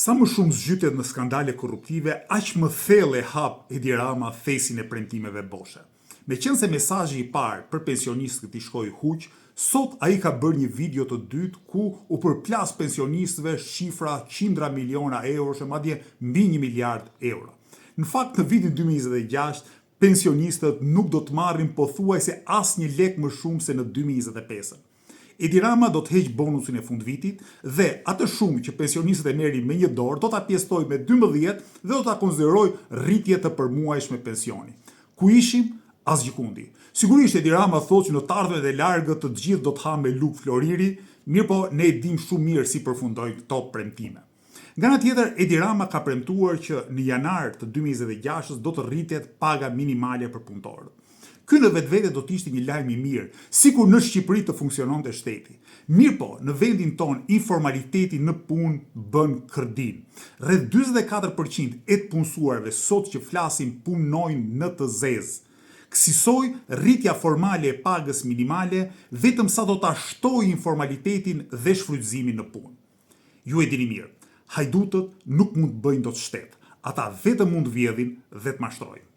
Sa më shumë zhytet në skandale korruptive, aq më thellë e hap Edi Rama thesin e premtimeve boshe. Meqense mesazhi i parë për pensionistët i shkoi huq, sot ai ka bërë një video të dytë ku u përplas pensionistëve shifra qindra miliona eurosh, madje mbi 1 miliard euro. Në fakt, në vitin 2026, pensionistët nuk do të marrin pothuajse asnjë lek më shumë se në 2025. Edi Rama do të heq bonusin e fundvitit dhe atë shumë që pensionistët e merrin me një dorë do ta pjesëtoj me 12 dhe do ta konsideroj rritje të përmuajshme pensioni. Ku ishim? Asgjikundi. Sigurisht Edi Rama thotë që në të ardhmen e largët të gjithë do të hanë me luk floriri, mirë po ne e dim shumë mirë si përfundojnë këto premtime. Nga ana tjetër, Edi Rama ka premtuar që në janar të 2026 do të rritet paga minimale për punëtorët. Ky në vetvete do të ishte një lajm i mirë, sikur në Shqipëri të funksiononte shteti. Mirë po, në vendin ton, informaliteti në punë bën kërdin. Rreth 44% e të punësuarve sot që flasin punojnë në të zezë. Kësaj rritja formale e pagës minimale vetëm sa do ta shtojë informalitetin dhe shfrytëzimin në punë. Ju e dini mirë, hajdutët nuk mund të bëjnë dot shtet. Ata vetëm mund vjedhin dhe të mashtrojnë.